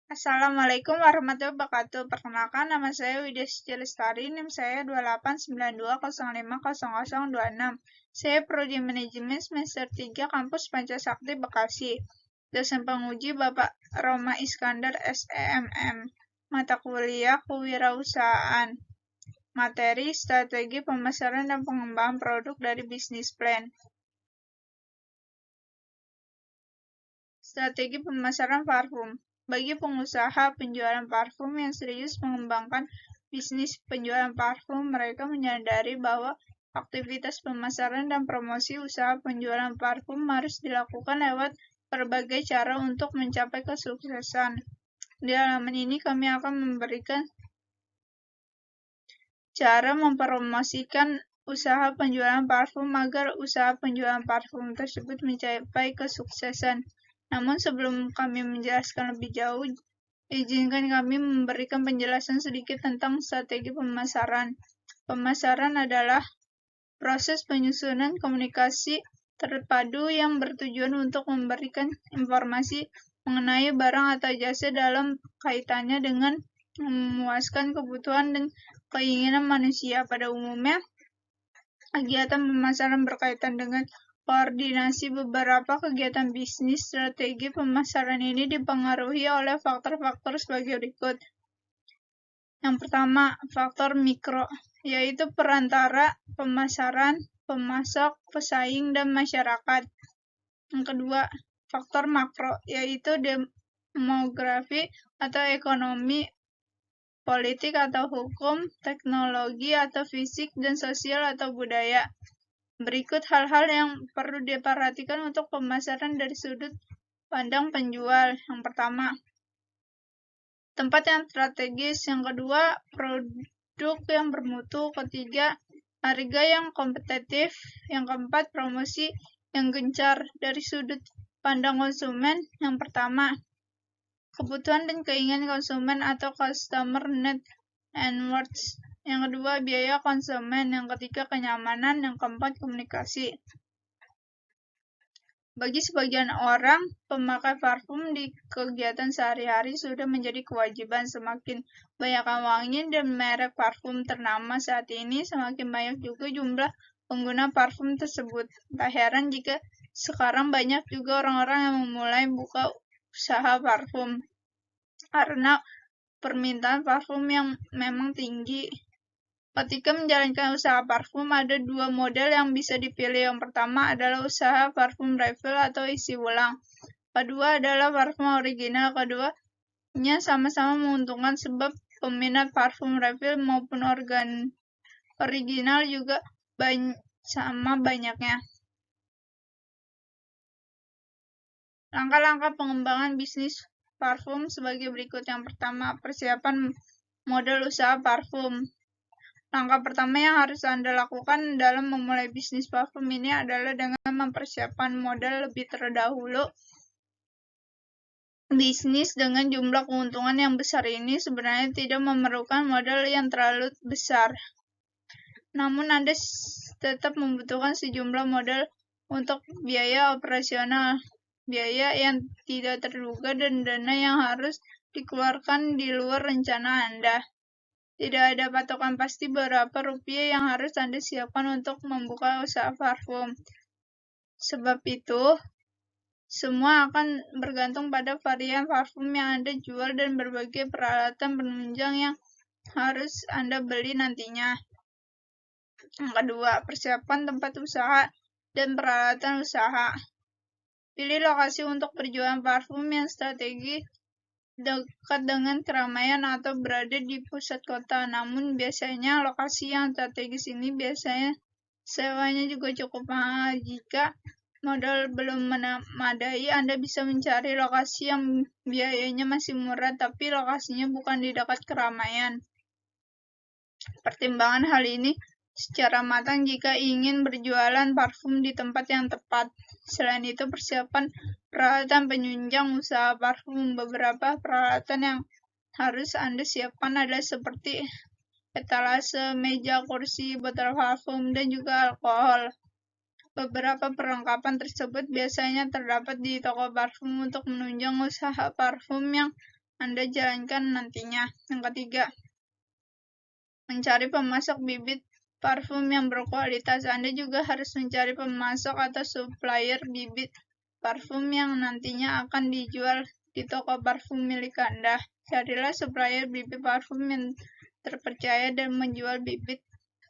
Assalamualaikum warahmatullahi wabarakatuh. Perkenalkan, nama saya Widya Siti Lestari, NIM saya 2892050026. Saya Prodi Manajemen semester 3 Kampus Pancasakti Bekasi. Dosen penguji Bapak Roma Iskandar SEMM. Mata kuliah Kewirausahaan. Materi Strategi Pemasaran dan Pengembangan Produk dari Bisnis Plan. Strategi pemasaran parfum. Bagi pengusaha penjualan parfum yang serius mengembangkan bisnis penjualan parfum, mereka menyadari bahwa aktivitas pemasaran dan promosi usaha penjualan parfum harus dilakukan lewat berbagai cara untuk mencapai kesuksesan. Di halaman ini kami akan memberikan cara mempromosikan usaha penjualan parfum agar usaha penjualan parfum tersebut mencapai kesuksesan. Namun sebelum kami menjelaskan lebih jauh, izinkan kami memberikan penjelasan sedikit tentang strategi pemasaran. Pemasaran adalah proses penyusunan komunikasi terpadu yang bertujuan untuk memberikan informasi mengenai barang atau jasa dalam kaitannya dengan memuaskan kebutuhan dan keinginan manusia. Pada umumnya, kegiatan pemasaran berkaitan dengan koordinasi beberapa kegiatan bisnis. Strategi pemasaran ini dipengaruhi oleh faktor-faktor sebagai berikut. Yang pertama, faktor mikro, yaitu perantara pemasaran, pemasok, pesaing, dan masyarakat. Yang kedua, faktor makro, yaitu demografi atau ekonomi, politik atau hukum, teknologi atau fisik, dan sosial atau budaya. Berikut hal-hal yang perlu diperhatikan untuk pemasaran dari sudut pandang penjual. Yang pertama, tempat yang strategis. Yang kedua, produk yang bermutu. Ketiga, harga yang kompetitif. Yang keempat, promosi yang gencar. Dari sudut pandang konsumen, yang pertama, kebutuhan dan keinginan konsumen atau customer need and wants. Yang kedua, biaya konsumen. Yang ketiga, kenyamanan. Yang keempat, komunikasi. Bagi sebagian orang, pemakai parfum di kegiatan sehari-hari sudah menjadi kewajiban. Semakin banyak wangi dan merek parfum ternama saat ini, semakin banyak juga jumlah pengguna parfum tersebut. Tak heran jika sekarang banyak juga orang-orang yang memulai buka usaha parfum karena permintaan parfum yang memang tinggi. Ketika menjalankan usaha parfum, ada dua model yang bisa dipilih. Yang pertama adalah usaha parfum refill atau isi ulang. Kedua adalah parfum original. Keduanya sama-sama menguntungkan sebab peminat parfum refill maupun original juga sama banyaknya. Langkah-langkah pengembangan bisnis parfum sebagai berikut. Yang pertama, persiapan model usaha parfum. Langkah pertama yang harus Anda lakukan dalam memulai bisnis parfum ini adalah dengan mempersiapkan modal lebih terdahulu. Bisnis dengan jumlah keuntungan yang besar ini sebenarnya tidak memerlukan modal yang terlalu besar. Namun Anda tetap membutuhkan sejumlah modal untuk biaya operasional, biaya yang tidak terduga, dan dana yang harus dikeluarkan di luar rencana Anda. Tidak ada patokan pasti berapa rupiah yang harus Anda siapkan untuk membuka usaha parfum. Sebab itu, semua akan bergantung pada varian parfum yang Anda jual dan berbagai peralatan penunjang yang harus Anda beli nantinya. Yang kedua, persiapkan tempat usaha dan peralatan usaha. Pilih lokasi untuk berjualan parfum yang strategis, dekat dengan keramaian atau berada di pusat kota. Namun biasanya lokasi yang strategis ini biasanya sewanya juga cukup mahal. Jika modal belum memadai, Anda bisa mencari lokasi yang biayanya masih murah tapi lokasinya bukan di dekat keramaian. Pertimbangan hal ini secara matang jika ingin berjualan parfum di tempat yang tepat. Selain itu, persiapan peralatan penunjang usaha parfum. Beberapa peralatan yang harus Anda siapkan adalah seperti etalase, meja, kursi, botol parfum, dan juga alkohol. Beberapa perlengkapan tersebut biasanya terdapat di toko parfum untuk menunjang usaha parfum yang Anda jalankan nantinya. Yang ketiga, mencari pemasok bibit parfum yang berkualitas. Anda juga harus mencari pemasok atau supplier bibit parfum yang nantinya akan dijual di toko parfum milik Anda. Carilah supplier bibit parfum yang terpercaya dan menjual bibit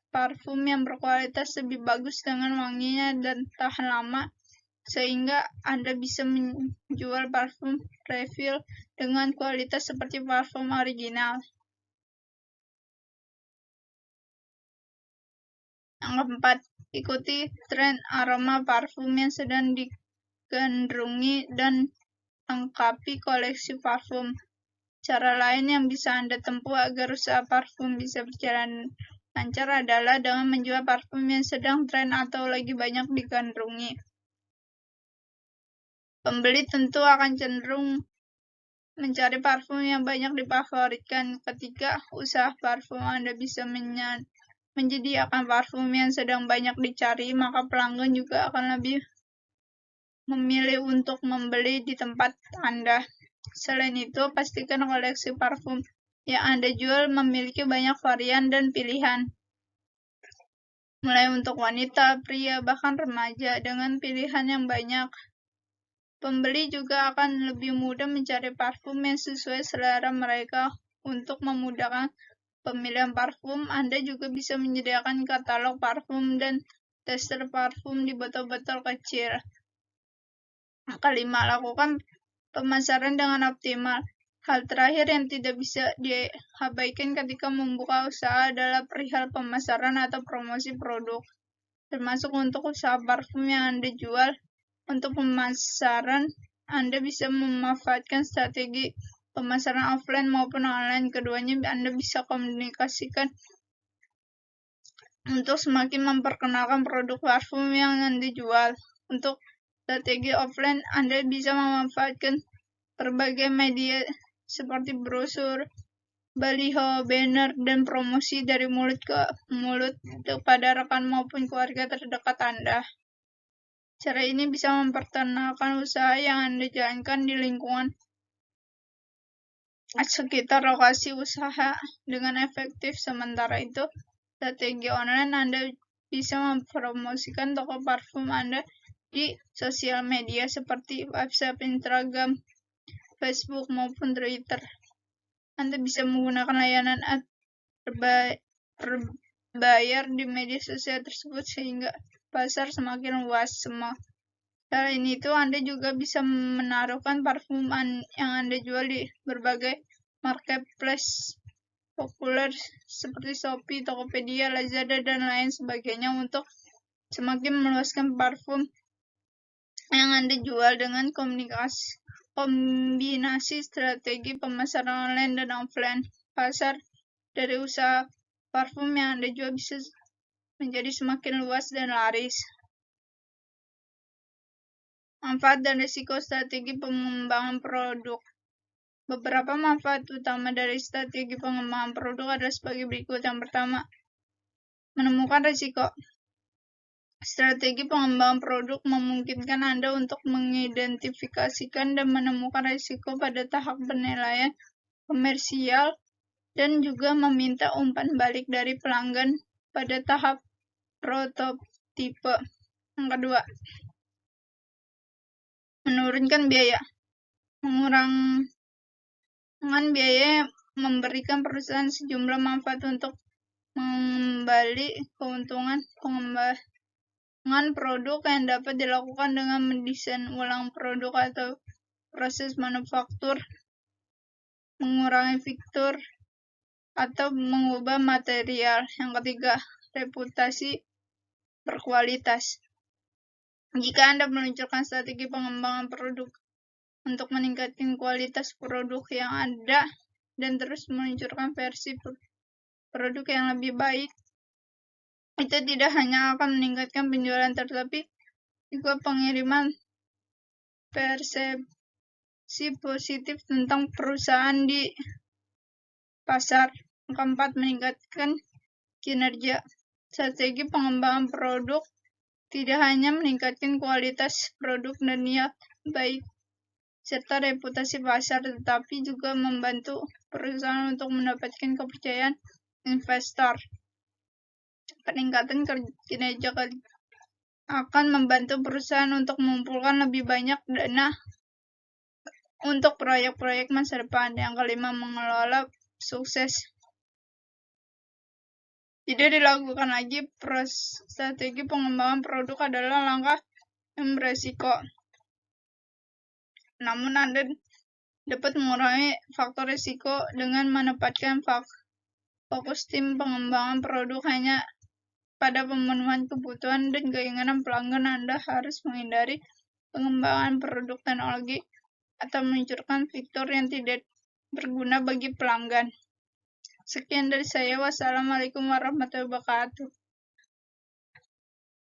parfum yang berkualitas lebih bagus dengan wanginya dan tahan lama, sehingga Anda bisa menjual parfum refill dengan kualitas seperti parfum original. Yang keempat, ikuti tren aroma parfum yang sedang digandrungi dan lengkapi koleksi parfum. Cara lain yang bisa Anda tempuh agar usaha parfum bisa berjalan lancar adalah dengan menjual parfum yang sedang tren atau lagi banyak digandrungi. Pembeli tentu akan cenderung mencari parfum yang banyak difavoritkan. Ketika usaha parfum Anda bisa menyediakan parfum yang sedang banyak dicari, maka pelanggan juga akan lebih memilih untuk membeli di tempat Anda. Selain itu, pastikan koleksi parfum yang Anda jual memiliki banyak varian dan pilihan, mulai untuk wanita, pria, bahkan remaja. Dengan pilihan yang banyak, pembeli juga akan lebih mudah mencari parfum yang sesuai selera mereka. Untuk memudahkan pemilihan parfum, Anda juga bisa menyediakan katalog parfum dan tester parfum di botol-botol kecil. Kelima, lakukan pemasaran dengan optimal. Hal terakhir yang tidak bisa diabaikan ketika membuka usaha adalah perihal pemasaran atau promosi produk, termasuk untuk usaha parfum yang Anda jual. Untuk pemasaran, Anda bisa memanfaatkan strategi pemasaran offline maupun online. Keduanya Anda bisa komunikasikan untuk semakin memperkenalkan produk parfum yang Anda jual. Untuk strategi offline, Anda bisa memanfaatkan berbagai media seperti brosur, baliho, banner, dan promosi dari mulut ke mulut kepada rekan maupun keluarga terdekat Anda. Cara ini bisa memperkenalkan usaha yang Anda jalankan di lingkungan sekitar lokasi usaha dengan efektif. Sementara itu, strategi online Anda bisa mempromosikan toko parfum Anda di sosial media seperti WhatsApp, Instagram, Facebook, maupun Twitter. Anda bisa menggunakan layanan ad berbayar di media sosial tersebut sehingga pasar semakin luas. Selain itu, Anda juga bisa menaruhkan parfum yang Anda jual di berbagai marketplace populer seperti Shopee, Tokopedia, Lazada, dan lain sebagainya untuk semakin meluaskan parfum yang Anda jual. Dengan kombinasi strategi pemasaran online dan offline, pasar dari usaha parfum yang Anda jual bisa menjadi semakin luas dan laris. Manfaat dan risiko strategi pengembangan produk. Beberapa manfaat utama dari strategi pengembangan produk adalah sebagai berikut. Yang pertama, menemukan risiko. Strategi pengembangan produk memungkinkan Anda untuk mengidentifikasikan dan menemukan risiko pada tahap penilaian komersial dan juga meminta umpan balik dari pelanggan pada tahap prototipe. Yang kedua, menurunkan biaya. Mengurangi biaya memberikan perusahaan sejumlah manfaat untuk mengembali keuntungan pengembangan produk yang dapat dilakukan dengan mendesain ulang produk atau proses manufaktur, mengurangi fitur, atau mengubah material. Yang ketiga, reputasi berkualitas. Jika Anda meluncurkan strategi pengembangan produk untuk meningkatkan kualitas produk yang ada dan terus meluncurkan versi produk yang lebih baik, itu tidak hanya akan meningkatkan penjualan tetapi juga pengiriman persepsi positif tentang perusahaan di pasar. Yang keempat, meningkatkan kinerja. Strategi pengembangan produk tidak hanya meningkatkan kualitas produk dan niat baik serta reputasi pasar, tetapi juga membantu perusahaan untuk mendapatkan kepercayaan investor. Peningkatan kinerja akan membantu perusahaan untuk mengumpulkan lebih banyak dana untuk proyek-proyek masa depan. Yang kelima, mengelola sukses. Tidak dilakukan lagi, strategi pengembangan produk adalah langkah yang beresiko. Namun Anda dapat mengurangi faktor risiko dengan menempatkan fokus tim pengembangan produk hanya pada pemenuhan kebutuhan dan keinginan pelanggan. Anda harus menghindari pengembangan produk teknologi atau meluncurkan fitur yang tidak berguna bagi pelanggan. Sekian dari saya. Wassalamualaikum warahmatullahi wabarakatuh.